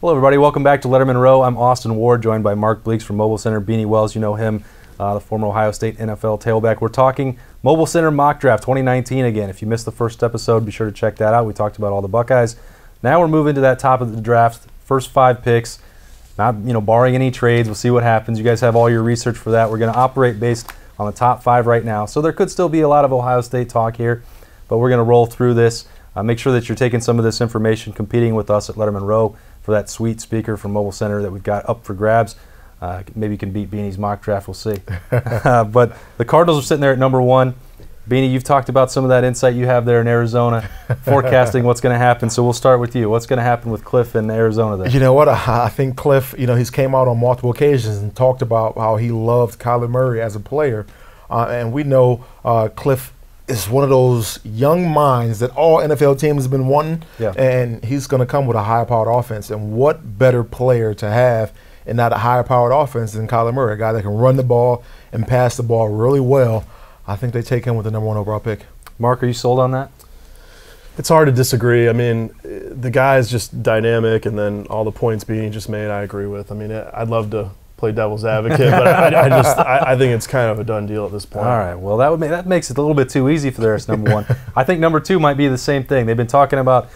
Hello everybody, welcome back to Lettermen Row. I'm Austin Ward, joined by Mark Bleeks from Mobile Center. Beanie Wells, you know him, the former Ohio State NFL tailback. We're talking Mobile Center Mock Draft 2019 again. If you missed the first episode, be sure to check that out. We talked about all the Buckeyes. Now we're moving to that top of the draft, first 5 picks, not barring any trades. We'll see what happens. You guys have all your research for that. We're going to operate based on the top 5 right now. So there could still be a lot of Ohio State talk here, but we're going to roll through this. Make sure that you're taking some of this information, competing with us at Lettermen Row for that sweet speaker from Mobile Center that we've got up for grabs. Maybe you can beat Beanie's mock draft, we'll see. But the Cardinals are sitting there at number 1. Beanie, you've talked about some of that insight you have there in Arizona, forecasting what's going to happen. So we'll start with you. What's going to happen with Cliff in Arizona there? You know what? I think Cliff, he's came out on multiple occasions and talked about how he loved Kyler Murray as a player. And we know Cliff is one of those young minds that all NFL teams have been wanting, and he's going to come with a high-powered offense. And what better player to have in that high-powered offense than Kyler Murray, a guy that can run the ball and pass the ball really well. I think they take him with the number 1 overall pick. Mark, are you sold on that? It's hard to disagree. I mean, the guy is just dynamic, and then all the points being just made, I agree with. I mean, I'd love to play devil's advocate, but I think it's kind of a done deal at this point. All right, well that makes it a little bit too easy for theirs, number 1. I think number 2 might be the same thing. They've been talking about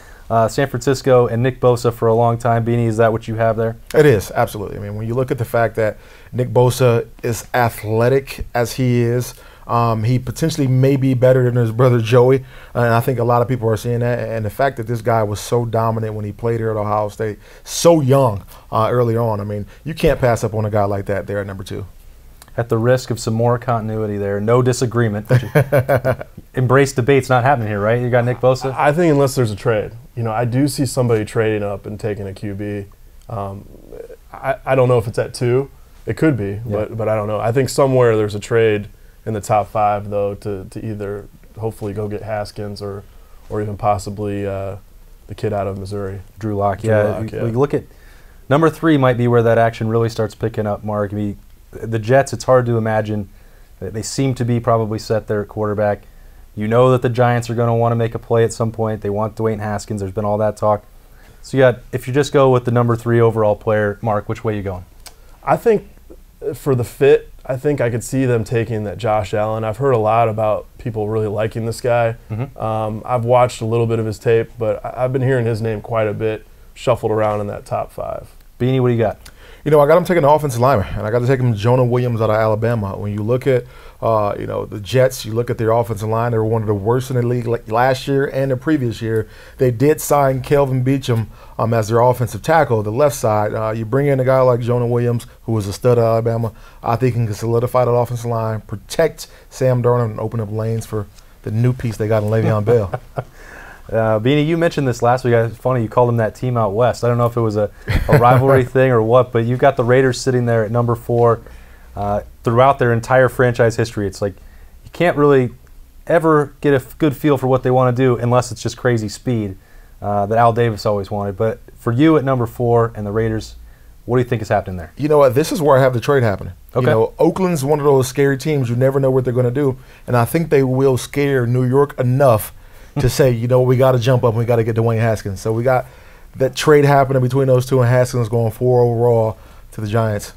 San Francisco and Nick Bosa for a long time. Beanie, is that what you have there? It is, absolutely. I mean, when you look at the fact that Nick Bosa is athletic as he is, he potentially may be better than his brother Joey, and I think a lot of people are seeing that. And the fact that this guy was so dominant when he played here at Ohio State, so young early on, I mean, you can't pass up on a guy like that there at number 2. At the risk of some more continuity there, no disagreement. Embrace debate's not happening here, right? You got Nick Bosa? I think unless there's a trade. I do see somebody trading up and taking a QB. I don't know if it's at 2. It could be, but I don't know. I think somewhere there's a trade in the top 5, though, to either hopefully go get Haskins or even possibly the kid out of Missouri. Drew Lock. We look at number 3 might be where that action really starts picking up, Mark. I mean, the Jets, it's hard to imagine. They seem to be probably set there at quarterback. You know that the Giants are going to want to make a play at some point. They want Dwayne Haskins. There's been all that talk. So you got, if you just go with the number 3 overall player, Mark, which way are you going? I think for the fit, I think I could see them taking that Josh Allen. I've heard a lot about people really liking this guy. I've watched a little bit of his tape, but I've been hearing his name quite a bit shuffled around in that top 5. Beanie, what do you got? I got him taking the offensive lineman, and I got to take him Jonah Williams out of Alabama. When you look at, the Jets, you look at their offensive line, they were one of the worst in the league last year and the previous year. They did sign Kelvin Beachum as their offensive tackle, the left side. You bring in a guy like Jonah Williams, who was a stud at Alabama. I think he can solidify that offensive line, protect Sam Darnold, and open up lanes for the new piece they got in Le'Veon Bell. Beanie, you mentioned this last week. It's funny, you called them that team out west. I don't know if it was a rivalry thing or what, but you've got the Raiders sitting there at number 4 throughout their entire franchise history. It's like you can't really ever get a good feel for what they want to do unless it's just crazy speed that Al Davis always wanted. But for you at number 4 and the Raiders, what do you think is happening there? You know what? This is where I have the trade happening. Okay. Oakland's one of those scary teams. You never know what they're going to do. And I think they will scare New York enough to say, we got to jump up and we got to get Dwayne Haskins. So we got that trade happening between those two, and Haskins going 4 overall to the Giants.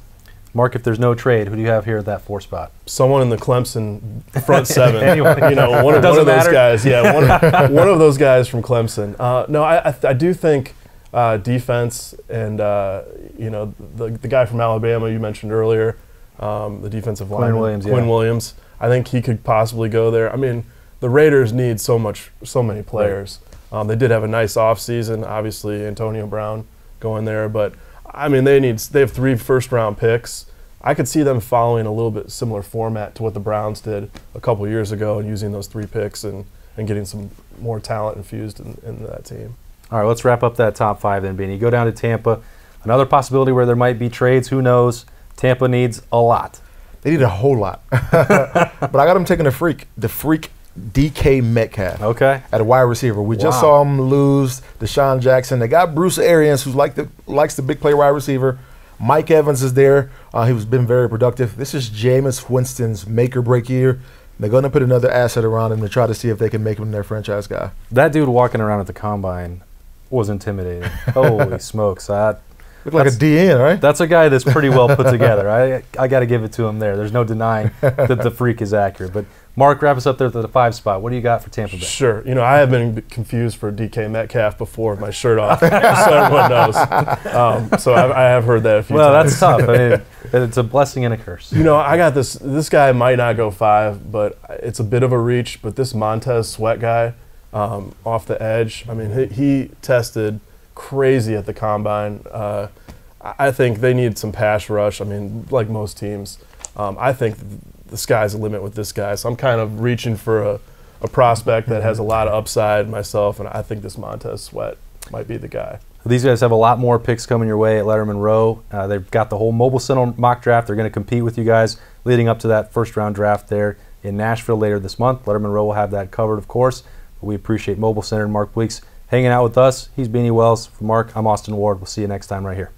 Mark, if there's no trade, who do you have here at that 4 spot? Someone in the Clemson front 7. Anyone. One of those guys. Yeah, one of those guys from Clemson. No, I do think defense and the guy from Alabama you mentioned earlier, the defensive lineman, Quinn Williams. I think he could possibly go there. I mean, the Raiders need so many players. Right. They did have a nice offseason, obviously Antonio Brown going there, but I mean they have 3 first-round picks. I could see them following a little bit similar format to what the Browns did a couple years ago and using those 3 picks and getting some more talent infused in that team. All right, let's wrap up that top 5 then, Beanie. Go down to Tampa. Another possibility where there might be trades, who knows? Tampa needs a lot. They need a whole lot. But I got them taking the freak DK Metcalf at a wide receiver. We just saw him lose Deshaun Jackson. They got Bruce Arians, who likes the big play wide receiver. Mike Evans is there. He's been very productive. This is Jameis Winston's make or break year. They're going to put another asset around him to try to see if they can make him their franchise guy. That dude walking around at the combine was intimidating. Holy smokes. Look like a DN, right? That's a guy that's pretty well put together. I got to give it to him there. There's no denying that the freak is accurate. But Mark, wrap us up there at the 5 spot. What do you got for Tampa Bay? Sure. You know, I have been confused for DK Metcalf before with my shirt off, so everyone knows. So I have heard that a few times. Well, that's tough. I mean, it's a blessing and a curse. You know, I got this. This guy might not go 5, but it's a bit of a reach. But this Montez Sweat guy, off the edge, I mean, he tested crazy at the combine. I think they need some pass rush. I mean, like most teams. I think the sky's the limit with this guy. So I'm kind of reaching for a prospect that has a lot of upside myself, and I think this Montez Sweat might be the guy. These guys have a lot more picks coming your way at Lettermen Row. They've got the whole Mobile Center mock draft. They're going to compete with you guys leading up to that first-round draft there in Nashville later this month. Lettermen Row will have that covered, of course. But we appreciate Mobile Center and Mark Bleeks hanging out with us. He's Beanie Wells. For Mark, I'm Austin Ward. We'll see you next time right here.